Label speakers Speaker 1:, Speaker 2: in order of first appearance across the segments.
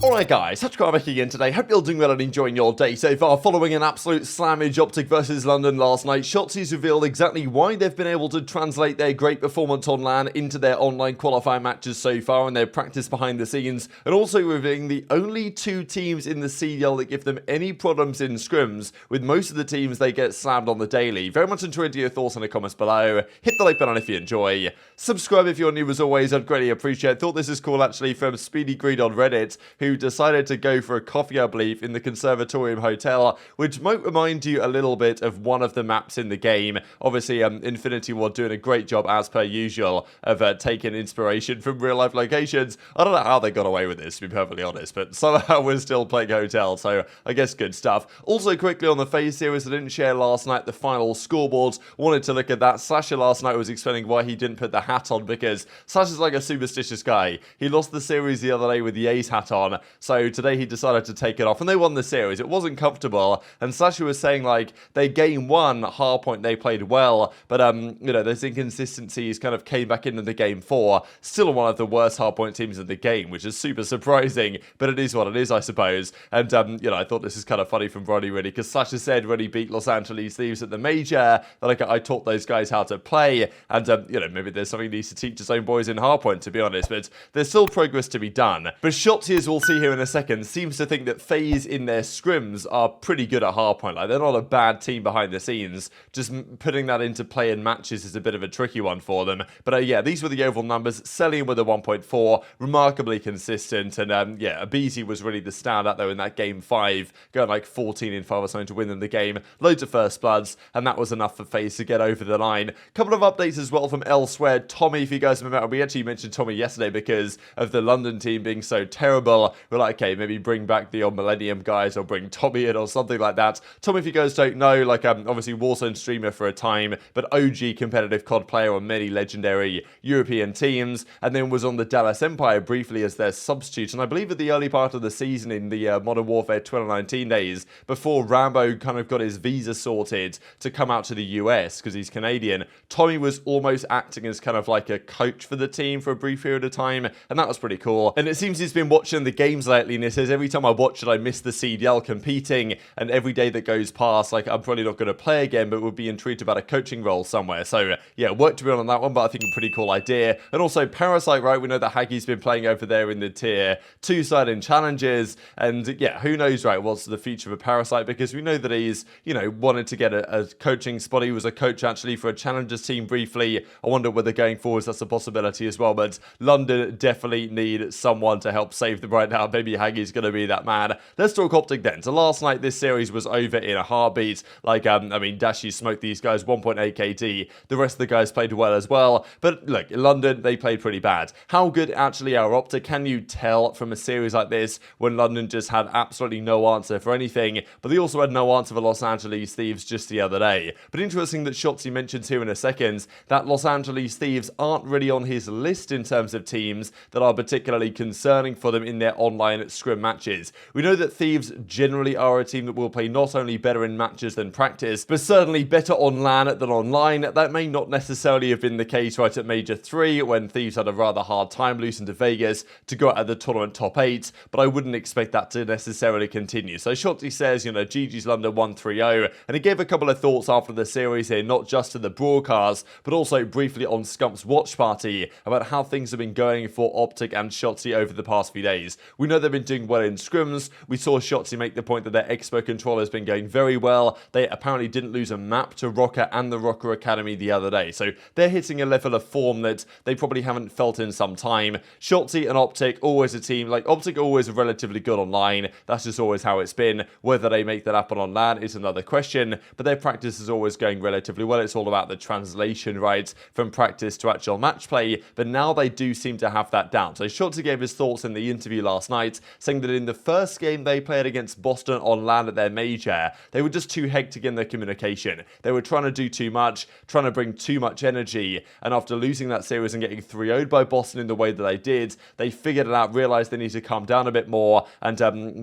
Speaker 1: Alright guys, TacticalRab back again today. Hope you're doing well and enjoying your day so far. Following an absolute slammage OpTic versus London last night, Shotzzy's revealed exactly why they've been able to translate their great performance on LAN into their online qualifying matches so far and their practice behind the scenes, and also revealing the only two teams in the CDL that give them any problems in scrims, with most of the teams they get slammed on the daily. Very much enjoyed your thoughts in the comments below. Hit the like button if you enjoy. Subscribe if you're new as always, I'd greatly appreciate it. Thought this is cool actually from Speedy Greed on Reddit, who decided to go for a coffee, I believe, in the Conservatorium Hotel, which might remind you a little bit of one of the maps in the game. Obviously, Infinity Ward doing a great job, as per usual, of taking inspiration from real-life locations. I don't know how they got away with this, to be perfectly honest, but somehow we're still playing Hotel, so I guess good stuff. Also, quickly on the FaZe series, I didn't share last night the final scoreboards. Wanted to look at that. Slasher last night was explaining why he didn't put the hat on, because Slasher's like a superstitious guy. He lost the series the other day with the A's hat on, so today he decided to take it off, and they won the series. It wasn't comfortable, and Slasher was saying, like, they game one, hardpoint, they played well, but, you know, those inconsistencies kind of came back into the game four. Still one of the worst hardpoint teams in the game, which is super surprising, but it is what it is, I suppose. And, you know, I thought this is kind of funny from Ronnie, really, because Slasher said when he beat Los Angeles Thieves at the major, that, like, I taught those guys how to play, and, you know, maybe there's something he needs to teach his own boys in hardpoint, to be honest, but there's still progress to be done. But Shotzzy, as we'll see here in a second, seems to think that FaZe in their scrims are pretty good at hardpoint. Like, they're not a bad team behind the scenes. Just putting that into play in matches is a bit of a tricky one for them. But yeah, these were the overall numbers. Cellium with a 1.4, remarkably consistent. And yeah, aBeZy was really the standout though in that game 5, going like 14 in 5 or something to win them the game. Loads of first bloods, and that was enough for FaZe to get over the line. Couple of updates as well from elsewhere. Tommy, if you guys remember, we actually mentioned Tommy yesterday because of the London team being so terrible. We're like, okay, maybe bring back the old Millennium guys or bring Tommy in or something like that. Tommy, if you guys don't know, like, obviously Warzone streamer for a time, but OG competitive COD player on many legendary European teams, and then was on the Dallas Empire briefly as their substitute, and I believe at the early part of the season in the Modern Warfare 2019 days, before Rambo kind of got his visa sorted to come out to the US, because he's Canadian, Tommy was almost acting as kind of like a coach for the team for a brief period of time, and that was pretty cool. And it seems he's been watching the games lately, and he says, every time I watch it, I miss the CDL competing, and every day that goes past, like, I'm probably not going to play again, but would be intrigued about a coaching role somewhere. So yeah, work to be on that one, but I think a pretty cool idea. And also Parasite, right? We know that Haggy's been playing over there in the tier 2 side in challenges, and yeah, who knows, right, what's the future of a Parasite, because we know that he's, you know, wanted to get a coaching spot. He was a coach actually for a challengers team briefly. I wonder whether going forwards that's a possibility as well, but London definitely need someone to help save them right now. Maybe Haggy's going to be that man. Let's talk OpTic then. So last night this series was over in a heartbeat. Like, I mean, Dashy smoked these guys 1.8 KD. The rest of the guys played well as well. But look, in London, they played pretty bad. How good actually are OpTic? Can you tell from a series like this when London just had absolutely no answer for anything, but they also had no answer for Los Angeles Thieves just the other day? But interesting that Shotzzy mentions here in a second that Los Angeles Thieves aren't really on his list in terms of teams that are particularly concerning for them in their online scrim matches. We know that Thieves generally are a team that will play not only better in matches than practice, but certainly better on LAN than online. That may not necessarily have been the case right at Major 3, when Thieves had a rather hard time losing to Vegas to go out at the tournament top 8, but I wouldn't expect that to necessarily continue. So Shotzzy says, you know, GG's London 1-3-0, and he gave a couple of thoughts after the series here, not just to the broadcast, but also briefly on Scump's watch party, about how things have been going for OpTic and Shotzzy over the past few days. We know they've been doing well in scrims. We saw Shotzzy make the point that their Expo controller has been going very well. They apparently didn't lose a map to Rokkr and the Rokkr Academy the other day, so they're hitting a level of form that they probably haven't felt in some time. Shotzzy and OpTic, always a team, like OpTic always relatively good online. That's just always how it's been. Whether they make that happen on LAN is another question, but their practice is always going relatively well. It's all about the translation, right, from practice to actual match play, but now they do seem to have that down. So Shotzzy gave his thoughts in the interview last night, saying that in the first game they played against Boston on LAN at their major, they were just too hectic in their communication. They were trying to do too much, trying to bring too much energy, and after losing that series and getting 3-0'd by Boston in the way that they did, they figured it out, realized they need to calm down a bit more, and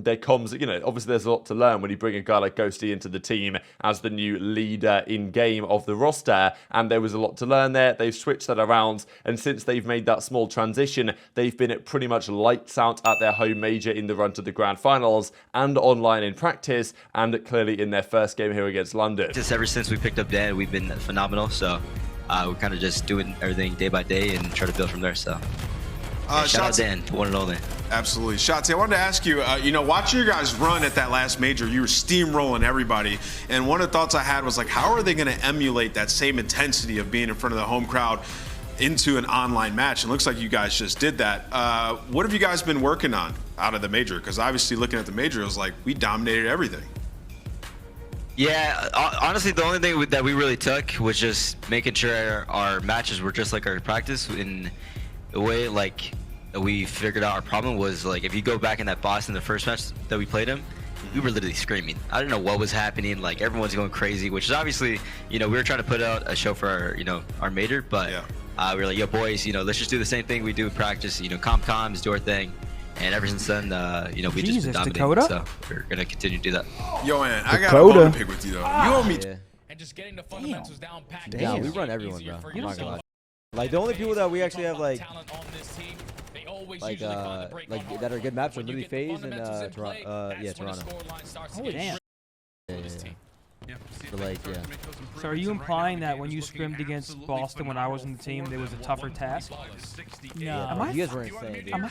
Speaker 1: there comes, you know, obviously there's a lot to learn when you bring a guy like Ghosty into the team as the new leader in game of the roster, and there was a lot to learn there. They've switched that around, and since they've made that small transition, they've been at pretty much lights out at their home major in the run to the grand finals and online in practice, and clearly in their first game here against London.
Speaker 2: Just ever since we picked up Dan, we've been phenomenal. So we're kind of just doing everything day by day and try to build from there. So shout out Dan, one and only.
Speaker 3: Absolutely. Shotzzy, I wanted to ask you, watching your guys run at that last major, you were steamrolling everybody. And one of the thoughts I had was like, how are they going to emulate that same intensity of being in front of the home crowd into an online match? It looks like you guys just did that. What have you guys been working on out of the major? Because obviously looking at the major, it was like we dominated everything.
Speaker 2: Yeah, honestly, the only thing that we really took was just making sure our matches were just like our practice. In a way, like we figured out our problem was like if you go back in that Boston, the first match that we played him, we were literally screaming. I didn't know what was happening. Like everyone's going crazy, which is obviously, we were trying to put out a show for our, our major, but we were like, yo boys, let's just do the same thing we do in practice. Comms, do our thing. And ever since then, we just been dominating. So we're gonna continue to do that.
Speaker 3: Yo, man, I got a bone to pick with you though. You owe me.
Speaker 4: And just getting the fundamentals down pat.
Speaker 5: Damn, we run everyone, bro. I'm not gonna lie. Like the only people that we actually have like that are good maps are literally FaZe and Toronto.
Speaker 6: Oh damn.
Speaker 5: Yeah. So like,
Speaker 6: So are you implying that when you scrimmed against Boston when I was in the team, there was a tougher task? No.
Speaker 5: You guys were insane, dude.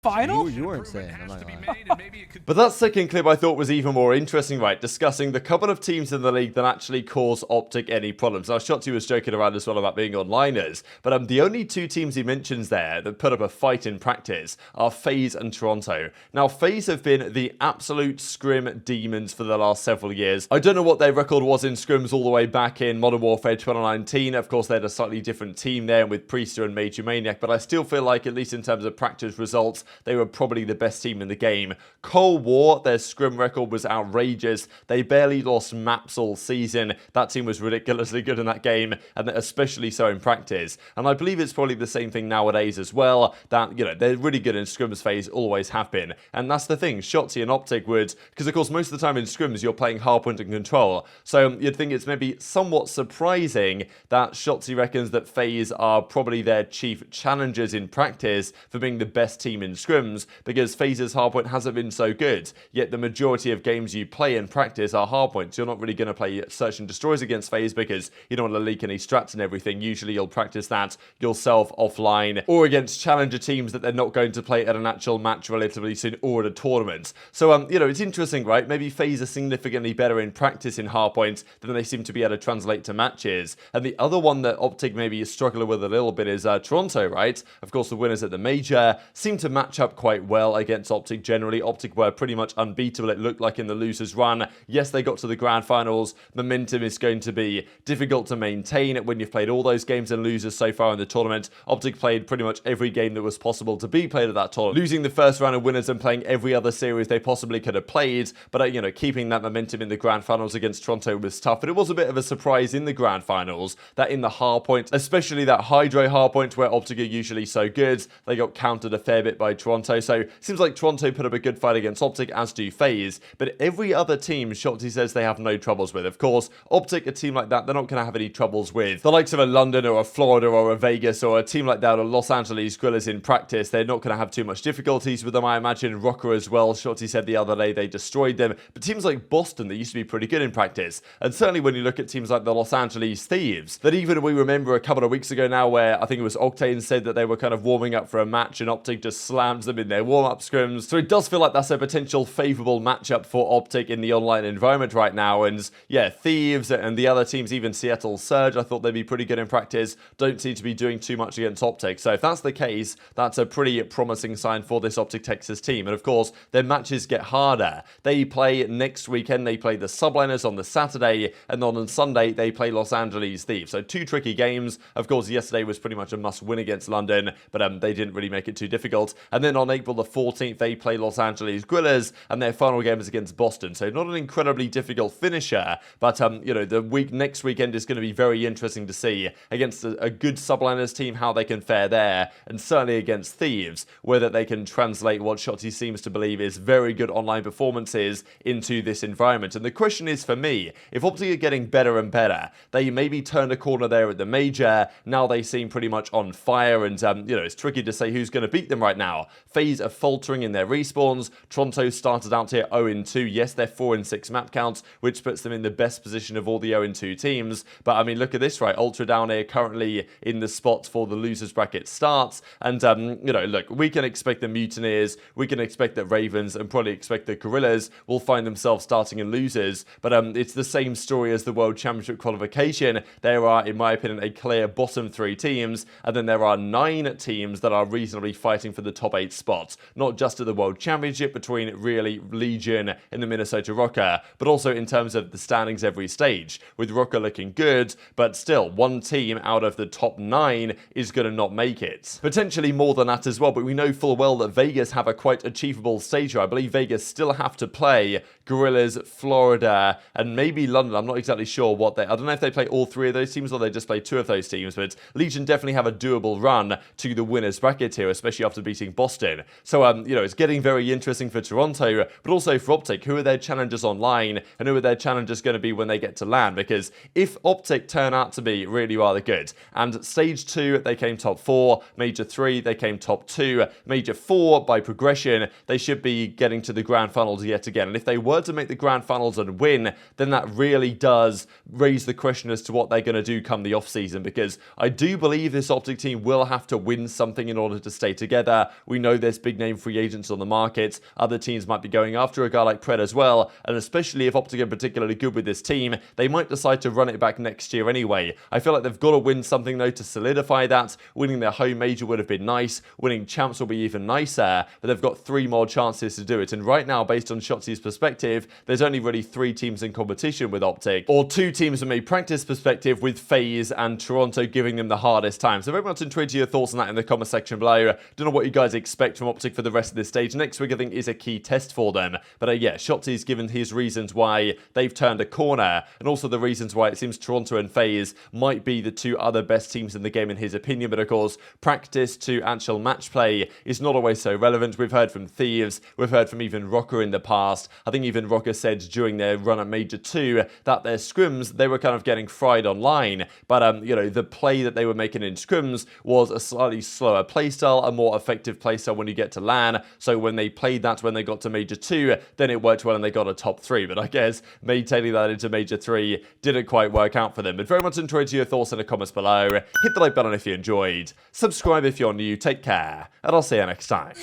Speaker 6: Final?
Speaker 5: You were insane. I'm not gonna lie.
Speaker 1: But that second clip I thought was even more interesting, right? Discussing the couple of teams in the league that actually cause OpTic any problems. Now, Shotzzy was joking around as well about being onliners, but the only two teams he mentions there that put up a fight in practice are FaZe and Toronto. Now, FaZe have been the absolute scrim demons for the last several years. I don't know what their record was in scrims all the way back in Modern Warfare 2019. Of course, they had a slightly different team there with Priester and Major Maniac, but I still feel like, at least in terms of practice results, they were probably the best team in the game. Cold War, their scrim record was outrageous. They barely lost maps all season. That team was ridiculously good in that game, and especially so in practice. And I believe it's probably the same thing nowadays as well, that, they're really good in scrims phase, always have been. And that's the thing, Shotzzy and OpTic would, because of course most of the time in scrims you're playing hardpoint and control, so you'd think it's maybe somewhat surprising that Shotzzy reckons that FaZe are probably their chief challengers in practice for being the best team in scrims, because FaZe's hardpoint hasn't been so good, yet the majority of games you play in practice are hardpoints. You're not really going to play search and destroys against FaZe because you don't want to leak any strats and everything. Usually you'll practice that yourself offline or against challenger teams that they're not going to play at an actual match relatively soon or at a tournament. So, it's interesting, right? Maybe FaZe are significantly better in practice in hardpoints than they seem to be able to translate to matches. And the other one that OpTic maybe is struggling with a little bit is Toronto, right? Of course, the winners at the major seem to match up quite well against OpTic generally. OpTic were pretty much unbeatable, it looked like, in the losers run. Yes, they got to the grand finals. Momentum is going to be difficult to maintain when you've played all those games and losers so far in the tournament. OpTic played pretty much every game that was possible to be played at that tournament, losing the first round of winners and playing every other series they possibly could have played. But, keeping that momentum in the grand finals against Toronto was tough. But it was a bit of a surprise in the grand finals that in the hardpoint, especially that Hydro hardpoint where OpTic are usually so good, they got countered a fair bit by Toronto. So it seems like Toronto put up a good fight against OpTic, as do FaZe, but every other team Shotzzy says they have no troubles with. Of course, OpTic, a team like that, they're not going to have any troubles with. The likes of a London or a Florida or a Vegas or a team like that, or Los Angeles Guerrillas in practice, they're not going to have too much difficulties with them, I imagine. Rokkr as well, Shotzzy said the other day they destroyed them. But teams like Boston, they used to be pretty good in practice. And certainly when you look at teams like the Los Angeles Thieves, that even we remember a couple of weeks ago now where I think it was Octane said that they were kind of warming up for a match and OpTic just slams them in their warm-up scrims. So it does feel like that's a potential favourable matchup for OpTic in the online environment right now. And yeah, Thieves and the other teams, even Seattle Surge, I thought they'd be pretty good in practice, don't seem to be doing too much against OpTic. So if that's the case, that's a pretty promising sign for this OpTic Texas team. And of course, their matches get harder. They play next weekend, they play the Subliners on the Saturday, and then on Sunday, they play Los Angeles Thieves. So two tricky games. Of course, yesterday was pretty much a must-win against London, but they didn't really make it too difficult. And then on April the 14th, they play Los Angeles Guerrillas, and their final game is against Boston. So not an incredibly difficult finisher, but the next weekend is going to be very interesting to see against a good Subliners team, how they can fare there, and certainly against Thieves, whether they can translate what Shotzzy seems to believe is very good online performances into this environment. And the question is for me, if OpTic are getting better and better, they maybe turned a corner there at the major, now they seem pretty much on fire, and it's tricky to say who's going to beat them right now. now. FaZe are faltering in their respawns. Toronto started out here 0-2. Yes, they're 4-6 map counts, which puts them in the best position of all the 0-2 teams. But I mean, look at this, right? Ultra down here currently in the spot for the losers bracket starts. And, you know, look, we can expect the Mutineers, we can expect that Ravens, and probably expect the Guerrillas will find themselves starting in losers. But it's the same story as the World Championship qualification. There are, in my opinion, a clear bottom 3 teams, and then there are 9 teams that are reasonably fighting for the top 8 spots. Not just at the World Championship between really Legion and the Minnesota Rokkr, but also in terms of the standings every stage, with Rokkr looking good, but still, one team out of the top 9 is going to not make it. Potentially more than that as well, but we know full well that Vegas have a quite achievable stage here. I believe Vegas still have to play Guerrillas, Florida, and maybe London. I'm not exactly sure what I don't know if they play all 3 of those teams or they just play 2 of those teams, but Legion definitely have a doable run to the winners bracket here, especially after beating Boston. So, you know, it's getting very interesting for Toronto, but also for OpTic. Who are their challengers online, and who are their challengers going to be when they get to LAN? Because if OpTic turn out to be really rather good, and stage 2, they came top 4, major 3, they came top 2, major 4, by progression, they should be getting to the grand finals yet again. And if they were to make the grand finals and win, then that really does raise the question as to what they're going to do come the off-season, because I do believe this OpTic team will have to win something in order to stay together. We know there's big name free agents on the market. Other teams might be going after a guy like Pred as well, and especially if OpTic are particularly good with this team, they might decide to run it back next year anyway. I feel like they've got to win something though to solidify that. Winning their home major would have been nice. Winning champs will be even nicer, but they've got 3 more chances to do it. And right now, based on Shotzzy's perspective, there's only really 3 teams in competition with OpTic, or 2 teams from a practice perspective, with FaZe and Toronto giving them the hardest time. So very much intrigued to your thoughts on that in the comment section below. Don't know what you guys expect from OpTic for the rest of this stage. Next week, I think, is a key test for them. But yeah, Shotzzy's given his reasons why they've turned a corner, and also the reasons why it seems Toronto and FaZe might be the 2 other best teams in the game in his opinion. But of course, practice to actual match play is not always so relevant. We've heard from Thieves, we've heard from even Rokkr in the past. I think even Rokkr said during their run at Major 2 that their scrims, they were kind of getting fried online. But, you know, the play that they were making in scrims was a slightly slower playstyle, a more effective playstyle when you get to LAN. So when they played that when they got to Major 2, then it worked well and they got a top 3. But I guess maintaining that into Major 3 didn't quite work out for them. But very much enjoyed your thoughts in the comments below. Hit the like button if you enjoyed. Subscribe if you're new. Take care. And I'll see you next time.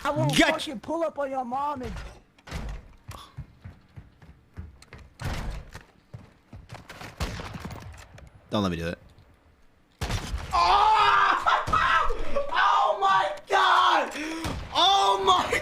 Speaker 7: I won't fucking pull up on your mom and...
Speaker 8: Don't let me do it.
Speaker 7: Oh my god! Oh my